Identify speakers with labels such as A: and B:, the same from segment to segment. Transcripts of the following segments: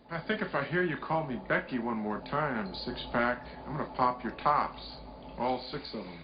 A: I think if I hear you call me Becky one more time, six-pack, I'm gonna pop your tops. All six of them.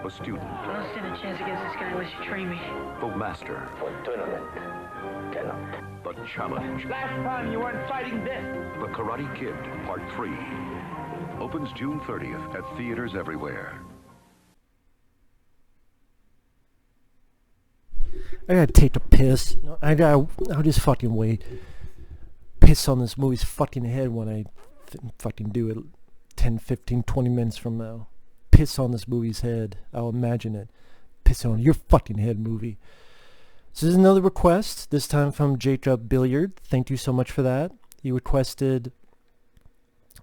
B: A student.
C: I don't stand a chance against this guy unless you train me.
B: The master.
D: For tournament. Cannot.
B: The challenge.
C: Last time you weren't fighting this.
B: The Karate Kid, Part 3. Opens June 30th at theaters everywhere.
E: I gotta take a piss. I'll just fucking wait. Piss on this movie's fucking head when I fucking do it 10, 15, 20 minutes from now. Piss on this movie's head. I'll imagine it. Piss on your fucking head, movie. So this is another request, this time from Jacob Billiard. Thank you so much for that. He requested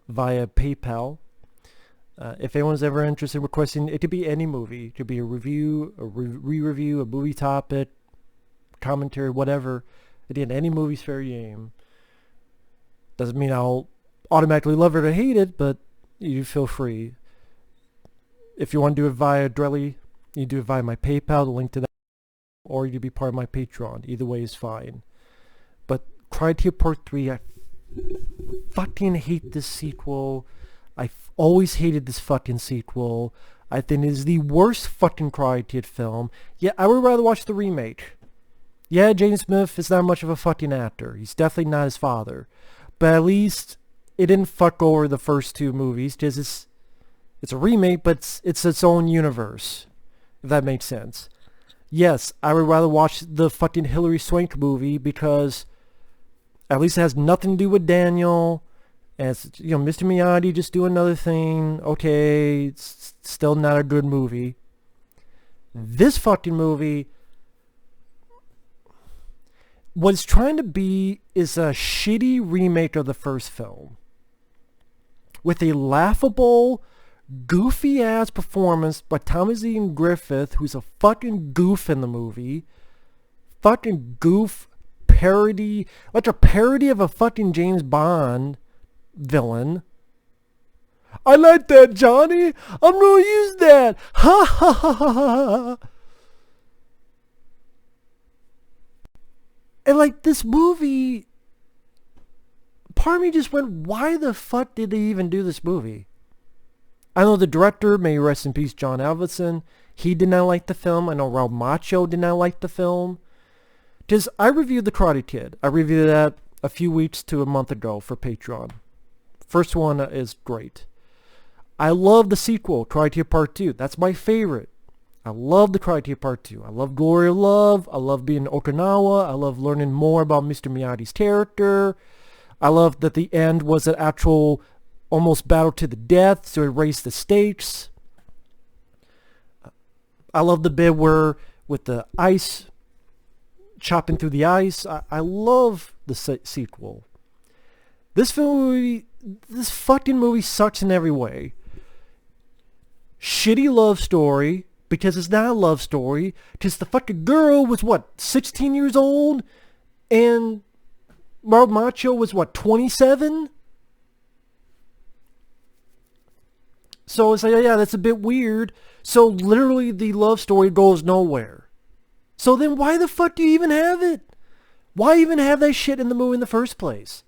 E: via PayPal. If anyone's ever interested in requesting, it could be any movie. It could be a review, a re-review, a movie topic, commentary, whatever. Again, any movie's fair game. Doesn't mean I'll automatically love it or hate it, but you feel free. If you want to do it via Drelly, you do it via my PayPal, the link to that, or you can be part of my Patreon. Either way is fine. But Karate Kid Part 3, I fucking hate this sequel. I've always hated this fucking sequel. I think it is the worst fucking Karate Kid film. Yeah, I would rather watch the remake. Yeah, Jaden Smith is not much of a fucking actor. He's definitely not his father. But at least it didn't fuck over the first two movies, because it's a remake, but it's its own universe, if that makes sense. Yes, I would rather watch the fucking Hilary Swank movie, because at least it has nothing to do with Daniel. And it's, you know, Mr. Miyagi just do another thing. Okay, it's still not a good movie. This fucking movie, what it's trying to be is a shitty remake of the first film, with a laughable, goofy-ass performance by Thomas Ian Griffith, who's a fucking goof in the movie. Fucking goof parody, like a parody of a fucking James Bond villain. I like that, Johnny. I'm gonna use that. Ha ha ha ha ha. And like this movie, part of me just went, why the fuck did they even do this movie? I know the director, may rest in peace, John Avildsen, he did not like the film. I know Ralph Macchio did not like the film. Because I reviewed The Karate Kid. I reviewed that a few weeks to a month ago for Patreon. First one is great. I love the sequel, Karate Kid Part 2. That's my favorite. I love the Karate Kid Part 2. I love Glory of Love. I love being in Okinawa. I love learning more about Mr. Miyagi's character. I love that the end was an actual almost battle to the death, so it raised the stakes. I love the bit where, with the ice, chopping through the ice. I love the sequel. This fucking movie sucks in every way. Shitty love story, because it's not a love story, because the fucking girl was, what, 16 years old? And Robert Macchio was, what, 27? So it's like, yeah, that's a bit weird. So literally the love story goes nowhere. So then why the fuck do you even have it? Why even have that shit in the movie in the first place?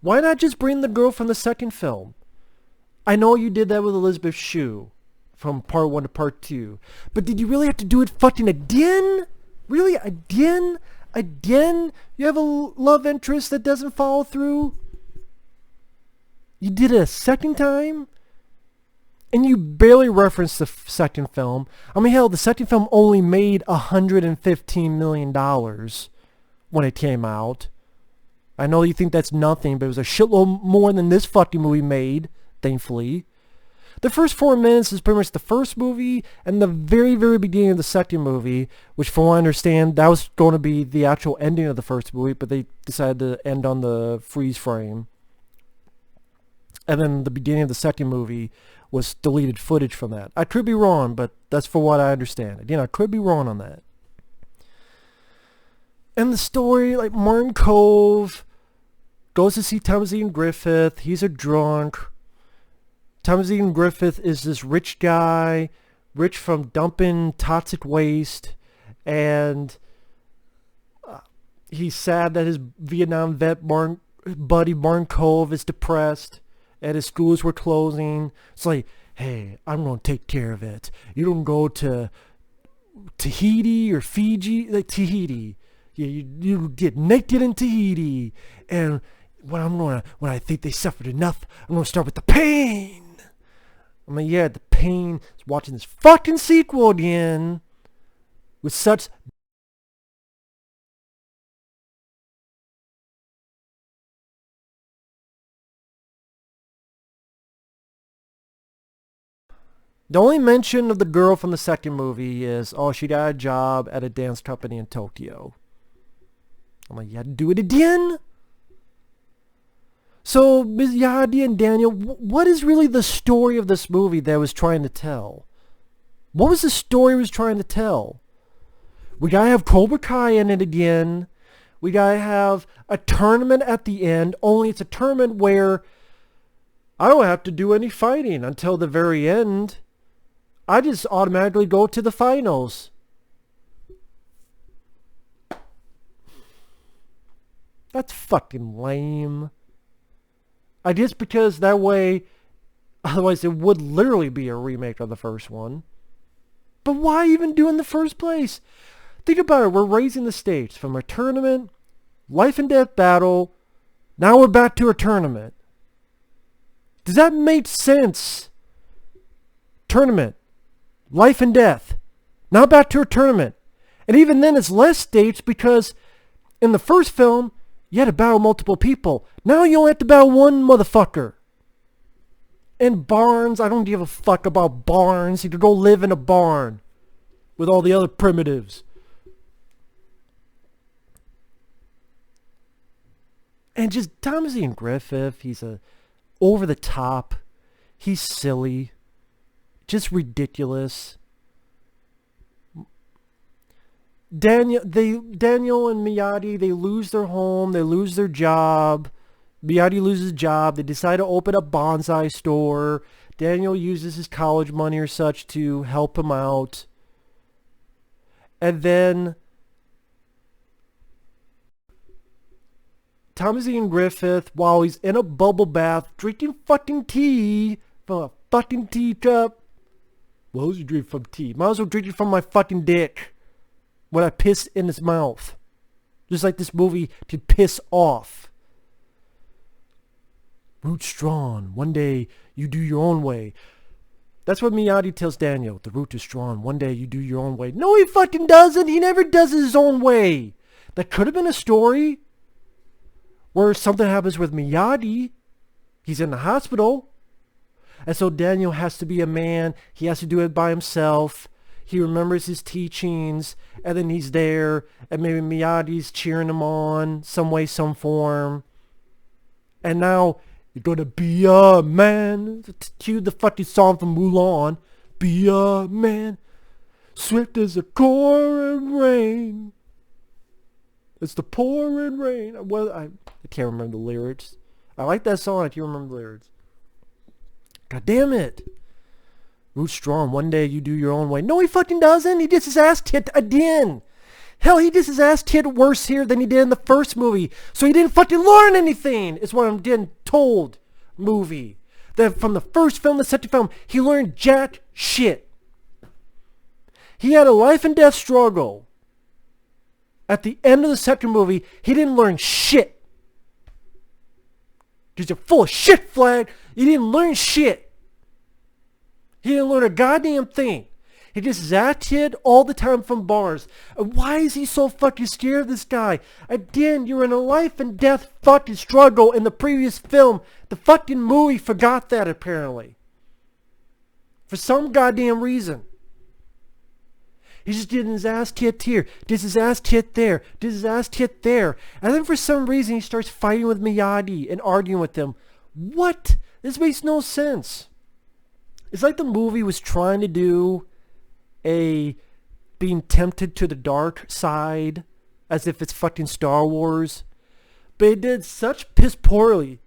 E: Why not just bring the girl from the second film? I know you did that with Elizabeth Shue from Part 1 to Part 2. But did you really have to do it fucking again? Really? Again? Again? You have a love interest that doesn't follow through? You did it a second time? And you barely referenced the second film. I mean, hell, the second film only made $115 million when it came out. I know you think that's nothing, but it was a shitload more than this fucking movie made, thankfully. The first 4 minutes is pretty much the first movie and the very, very beginning of the second movie, which from what I understand, that was going to be the actual ending of the first movie, but they decided to end on the freeze frame. And then the beginning of the second movie was deleted footage from that. I could be wrong, but that's for what I understand. Again, I could be wrong on that. And the story, like Martin Cove goes to see Thomas Ian Griffith. He's a drunk. Thomas Ian Griffith is this rich guy, rich from dumping toxic waste, and he's sad that his Vietnam vet buddy Martin Cove is depressed, and his schools were closing. It's like, hey, I'm going to take care of it. You don't go to Tahiti or Fiji, like Tahiti. You get naked in Tahiti, and when I think they suffered enough, I'm going to start with the pain. I mean, yeah, the pain is watching this fucking sequel again with such... The only mention of the girl from the second movie is, oh, she got a job at a dance company in Tokyo. I'm like, you had to do it again? So, Miyagi and Daniel, what is really the story of this movie that it was trying to tell? What was the story it was trying to tell? We gotta have Cobra Kai in it again. We gotta have a tournament at the end, only it's a tournament where I don't have to do any fighting until the very end. I just automatically go to the finals. That's fucking lame. I guess because that way, otherwise it would literally be a remake of the first one. But why even do it in the first place? Think about it, we're raising the stakes from a tournament, life and death battle, now we're back to a tournament. Does that make sense? Tournament, life and death, now back to a tournament. And even then it's less stakes because in the first film, you had to battle multiple people. Now you only have to battle one motherfucker. And barns, I don't give a fuck about barns. You could go live in a barn with all the other primitives. And just Thomas Ian Griffith, he's over the top. He's silly. Just ridiculous. Daniel and Miyagi, they lose their home, they lose their job. Miyagi loses his job. They decide to open a bonsai store. Daniel uses his college money or such to help him out. And then Thomas Ian Griffith, while he's in a bubble bath, drinking fucking tea from a fucking teacup. Well, who's you drink from tea? Might as well drink it from my fucking dick when I piss in his mouth. Just like this movie can piss off. Root strong. One day you do your own way. That's what Miyagi tells Daniel. The root is strong. One day you do your own way. No, he fucking doesn't. He never does it his own way. That could have been a story where something happens with Miyagi. He's in the hospital. And so Daniel has to be a man. He has to do it by himself. He remembers his teachings. And then he's there. And maybe Miyagi's cheering him on. Some way, some form. And now you're gonna be a man. Cue the fucking song from Mulan. Be a man. Swift as a pouring rain. It's the pouring rain. Well, I can't remember the lyrics. I like that song. I can't remember the lyrics. God damn it. Root strong. One day you do your own way. No, he fucking doesn't. He gets his ass kicked again. Hell, he gets his ass kicked worse here than he did in the first movie. So he didn't fucking learn anything, is what I'm getting told. Movie. That from the first film to the second film, he learned jack shit. He had a life and death struggle. At the end of the second movie, he didn't learn shit. Because you're full of shit, Flag. You didn't learn shit. He didn't learn a goddamn thing. He just zapped all the time from bars. And why is he so fucking scared of this guy? Again, you're in a life and death fucking struggle in the previous film. The fucking movie forgot that, apparently. For some goddamn reason. He just did his ass hit here, did his ass hit there, did his ass hit there. And then for some reason he starts fighting with Miyagi and arguing with him. What? This makes no sense. It's like the movie was trying to do being tempted to the dark side, as if it's fucking Star Wars. But it did such piss poorly.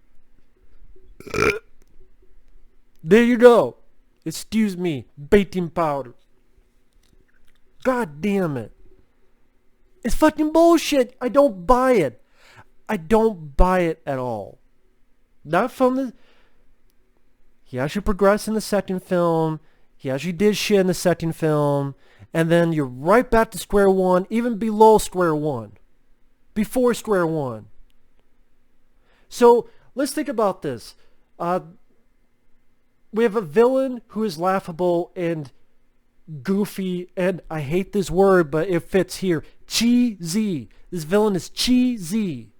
E: There you go. Excuse me, baking powder. God damn it. It's fucking bullshit. I don't buy it. I don't buy it at all. Not from the... He actually progressed in the second film. He actually did shit in the second film. And then you're right back to square one, even below square one. Before square one. So, let's think about this. We have a villain who is laughable and goofy, and I hate this word, but it fits here. Cheesy. This villain is cheesy.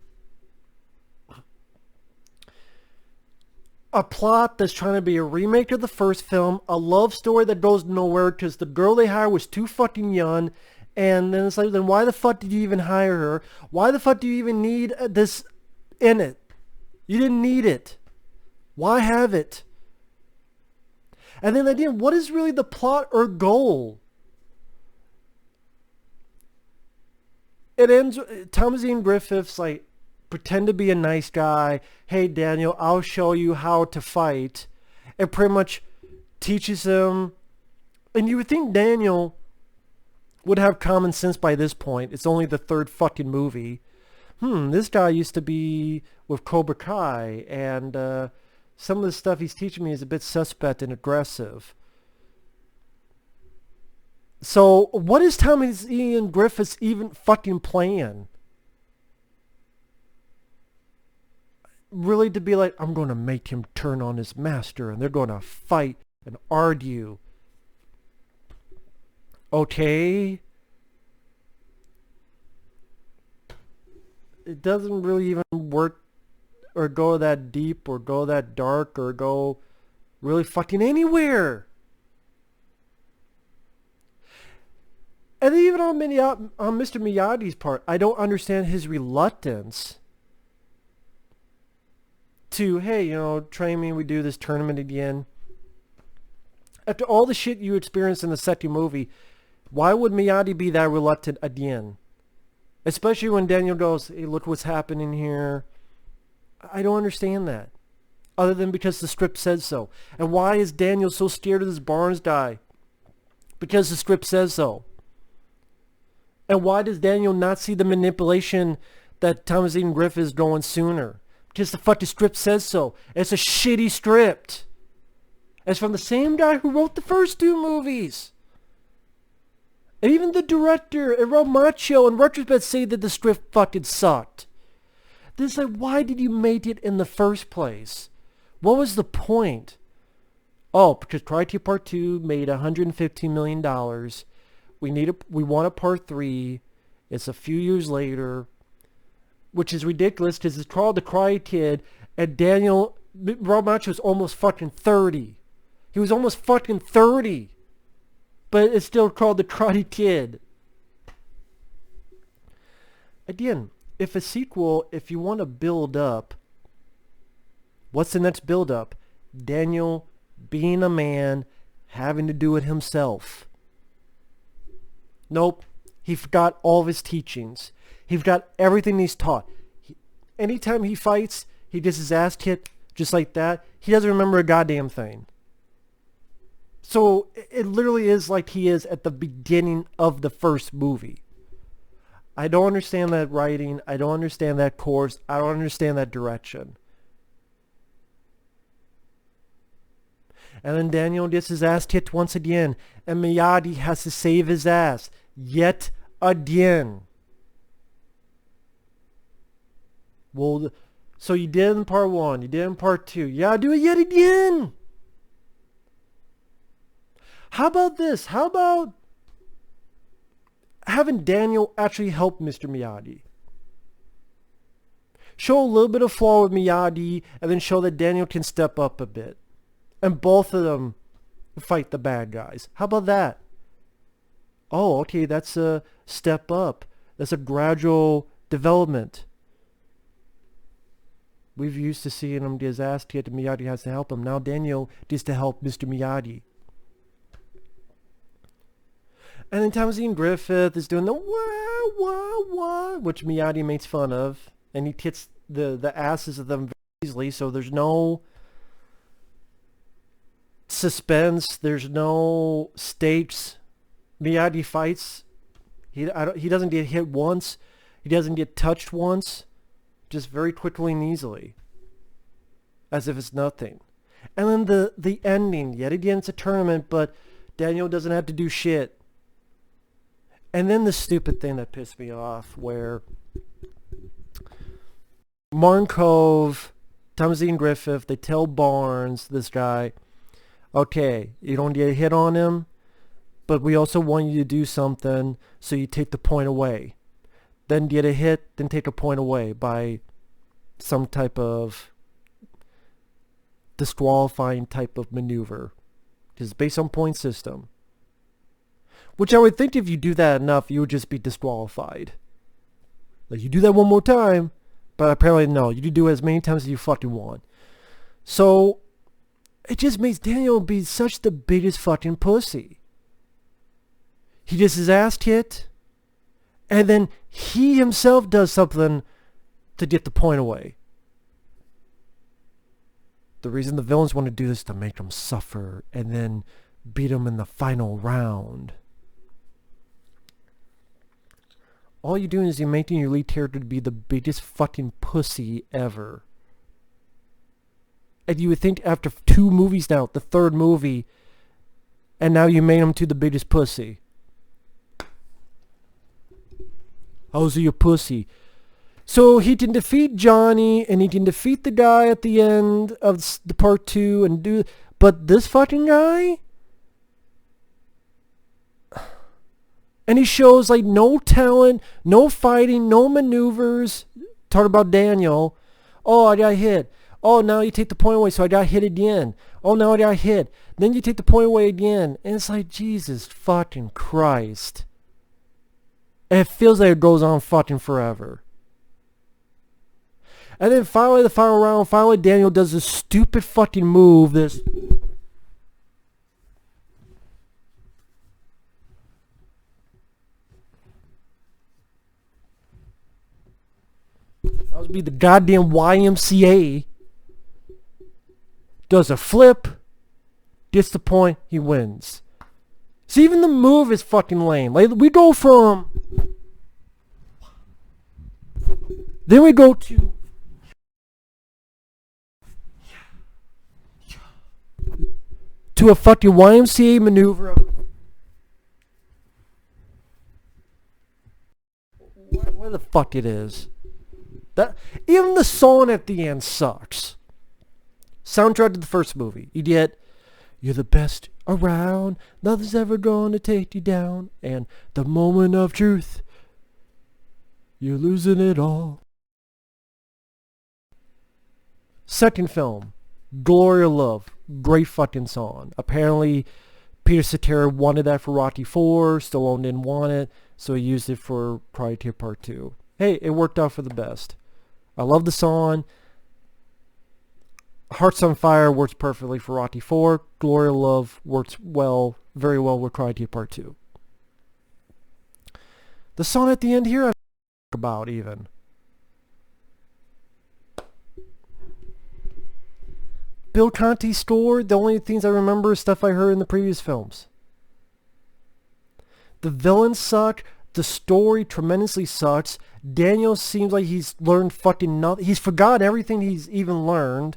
E: A plot that's trying to be a remake of the first film, a love story that goes nowhere because the girl they hired was too fucking young, and then it's like, then why the fuck did you even hire her? Why the fuck do you even need this in it? You didn't need it. Why have it? And then again, what is really the plot or goal? It ends, Thomas Ian Griffith's like, pretend to be a nice guy. Hey Daniel, I'll show you how to fight. And pretty much teaches him. And you would think Daniel would have common sense by this point. It's only the third fucking movie. This guy used to be with Cobra Kai, and some of the stuff he's teaching me is a bit suspect and aggressive. So, what is Thomas Ian Griffith's even fucking plan? Really to be like, I'm going to make him turn on his master, and they're going to fight and argue. Okay. It doesn't really even work or go that deep or go that dark or go really fucking anywhere. And even on Mr. Miyagi's part, I don't understand his reluctance to, hey, you know, train me, we do this tournament again. After all the shit you experienced in the second movie, why would Miyagi be that reluctant again? Especially when Daniel goes, hey, look what's happening here. I don't understand that. Other than because the script says so. And why is Daniel so scared of this Barnes guy? Because the script says so. And why does Daniel not see the manipulation that Thomas Ian Griffith is going sooner? Because the fucking script says so. It's a shitty script. It's from the same guy who wrote the first two movies. And even the director and Ralph Macchio in retrospect say that the script fucking sucked. This is like, why did you make it in the first place? What was the point? Oh, because Karate Part 2 made $115 million. We want a Part 3. It's a few years later. Which is ridiculous because it's called The Karate Kid. And Ralph Macchio was almost fucking 30. He was almost fucking 30. But it's still called The Karate Kid. Again, if a sequel, if you want to build up, what's the next build up? Daniel being a man, having to do it himself. Nope. He forgot all of his teachings. He forgot everything he's taught. Anytime he fights, he gets his ass kicked just like that. He doesn't remember a goddamn thing. So it literally is like he is at the beginning of the first movie. I don't understand that writing. I don't understand that course. I don't understand that direction. And then Daniel gets his ass kicked once again. And Miyagi has to save his ass. Yet again. Well, So you did it in part 1, you did it in part 2. Yeah, do it yet again. How about this? How about having Daniel actually help Mr. Miyagi? Show a little bit of flaw with Miyagi, and then show that Daniel can step up a bit. And both of them fight the bad guys. How about that? Oh, okay, that's a step up. That's a gradual development. We've used to seeing him get his ass kicked and Miyagi has to help him. Now Daniel needs to help Mr. Miyagi. And then Thomas Ian Griffith is doing the wah, wah, wah, which Miyagi makes fun of. And he hits the asses of them very easily, so there's no suspense, there's no stakes. Miyagi fights. He doesn't get hit once. He doesn't get touched once. Just very quickly and easily. As if it's nothing. And then the ending. Yet again, it's a tournament, but Daniel doesn't have to do shit. And then the stupid thing that pissed me off, where Martin Cove, Thomas Ian Griffith, they tell Barnes, this guy, okay, you don't get a hit on him, but we also want you to do something, so you take the point away. Then get a hit, then take a point away by some type of disqualifying type of maneuver. Because it's based on point system. Which I would think if you do that enough, you would just be disqualified. Like, you do that one more time, but apparently no, you do it as many times as you fucking want. So, it just makes Daniel be such the biggest fucking pussy. He gets his ass kicked, and then he himself does something to get the point away. The reason the villains want to do this is to make him suffer, and then beat him in the final round. All you're doing is you're making your lead character to be the biggest fucking pussy ever. And you would think after 2 movies now, the 3rd movie, and now you made him to the biggest pussy. How's he a pussy? So he can defeat Johnny, and he can defeat the guy at the end of the part 2, and do... But this fucking guy... And he shows like no talent, no fighting, no maneuvers. Talk about Daniel. Oh, I got hit. Oh, now you take the point away, so I got hit again. Oh, now I got hit. Then you take the point away again. And it's like, Jesus fucking Christ. And it feels like it goes on fucking forever. And then finally, the final round, finally Daniel does this stupid fucking move, this... That would be the goddamn YMCA. Does a flip. Gets the point. He wins. See, even the move is fucking lame. Like, we go from... Then we go to... To a fucking YMCA maneuver. Where the fuck it is. That even the song at the end sucks. Soundtrack to the first movie. You get, you're the best around, nothing's ever gonna take you down, and the moment of truth, you're losing it all. Second film, Glory of Love. Great fucking song. Apparently, Peter Cetera wanted that for Rocky 4, Stallone didn't want it, so he used it for Karate Kid Part 2. Hey, it worked out for the best. I love the song. Hearts on Fire works perfectly for Rocky 4. Glory of Love works well, very well with Karate Kid Part 2. The song at the end here, I don't know about even. Bill Conti score, the only things I remember is stuff I heard in the previous films. The villains suck. The story tremendously sucks. Daniel seems like he's learned fucking nothing. He's forgotten everything he's even learned.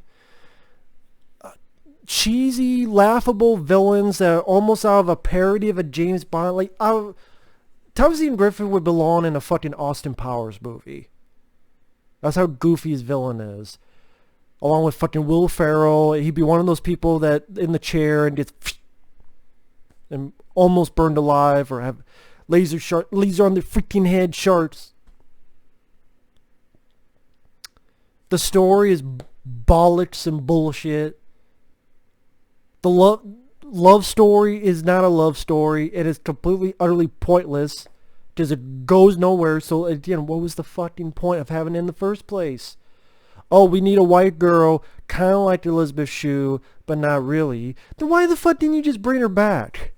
E: Cheesy, laughable villains that are almost out of a parody of a James Bond. Like, Thomas Ian Griffith would belong in a fucking Austin Powers movie. That's how goofy his villain is. Along with fucking Will Ferrell, he'd be one of those people that in the chair and gets and almost burned alive, or have laser on their freaking head shards. The story is bollocks and bullshit. The love story is not a love story. It is completely, utterly pointless because it goes nowhere. So again, what was the fucking point of having it in the first place? Oh, we need a white girl, kind of like Elizabeth Shue, but not really. Then why the fuck didn't you just bring her back?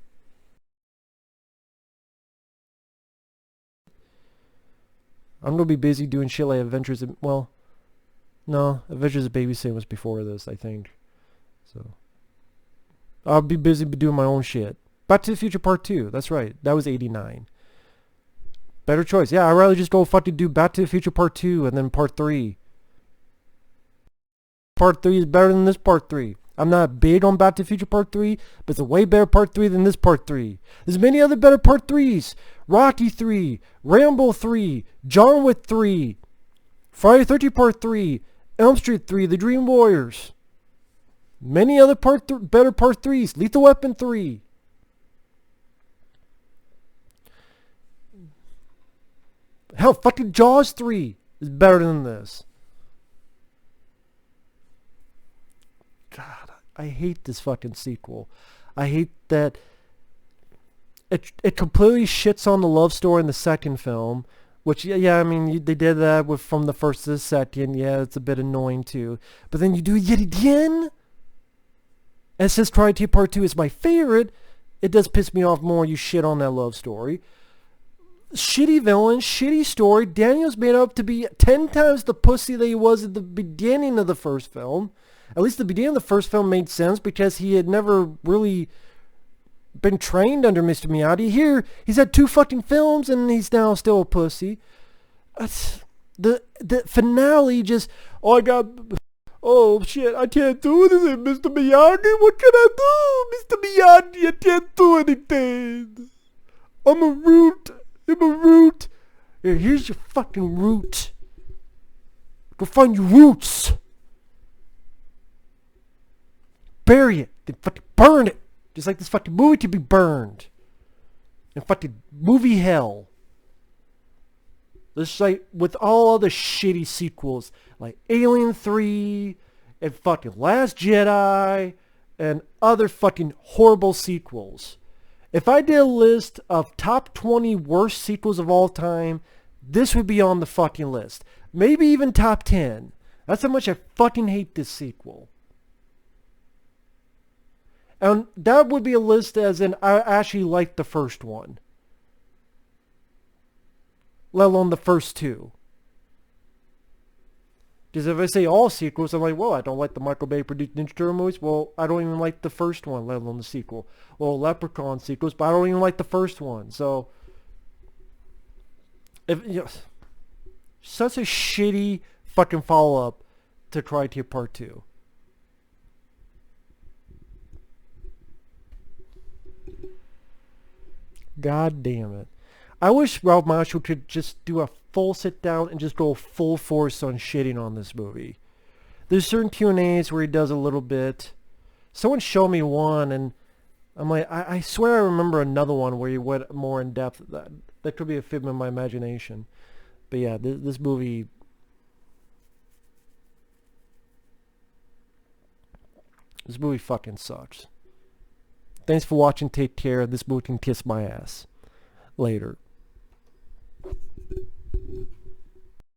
E: I'm going to be busy doing shit like Adventures in... Well, no, Adventures of Babysitting was before this, I think. So, I'll be busy doing my own shit. Back to the Future Part 2, that's right. That was 89. Better choice. Yeah, I'd rather just go fucking do Back to the Future Part 2 and then Part 3. Part 3 is better than this Part 3. I'm not big on Back to the Future Part 3, but it's a way better Part 3 than this Part 3. There's many other better Part 3s. Rocky 3, Rambo 3, John Wick 3, Friday the 13th Part 3, Elm Street 3, The Dream Warriors. Many other better Part 3s. Lethal Weapon 3. Hell, fucking Jaws 3 is better than this. God, I hate this fucking sequel. I hate that it completely shits on the love story in the second film, which, yeah, I mean, they did that with from the first to the second. Yeah, it's a bit annoying too. But then you do it yet again? And since Karate Part 2 is my favorite, it does piss me off more you shit on that love story. Shitty villain, shitty story. Daniel's made up to be 10 times the pussy that he was at the beginning of the first film. At least the beginning of the first film made sense because he had never really been trained under Mr. Miyagi. Here, he's had 2 fucking films and he's now still a pussy. The finale just, oh shit, I can't do anything, Mr. Miyagi. What can I do, Mr. Miyagi? I can't do anything. I'm a root. Here's your fucking root. Go find your roots. Bury it. Then fucking burn it. Just like this fucking movie to be burned. In fucking movie hell. Just like with all other shitty sequels. Like Alien 3. And fucking Last Jedi. And other fucking horrible sequels. If I did a list of top 20 worst sequels of all time, this would be on the fucking list. Maybe even top 10. That's how much I fucking hate this sequel. And that would be a list as in I actually liked the first one. Let alone the first 2. Because if I say all sequels, I'm like, well, I don't like the Michael Bay produced Ninja Turtle movies. Well, I don't even like the first one, let alone the sequel. Well, Leprechaun sequels, but I don't even like the first one. So, such a shitty fucking follow-up to Karate Part 2. God damn it. I wish Ralph Macchio could just do a full sit down and just go full force on shitting on this movie. There's certain Q&As where he does a little bit. Someone showed me one and I'm like, I swear I remember another one where he went more in depth. That could be a figment of my imagination. But yeah, this movie... This movie fucking sucks. Thanks for watching. Take care. This movie can kiss my ass. Later.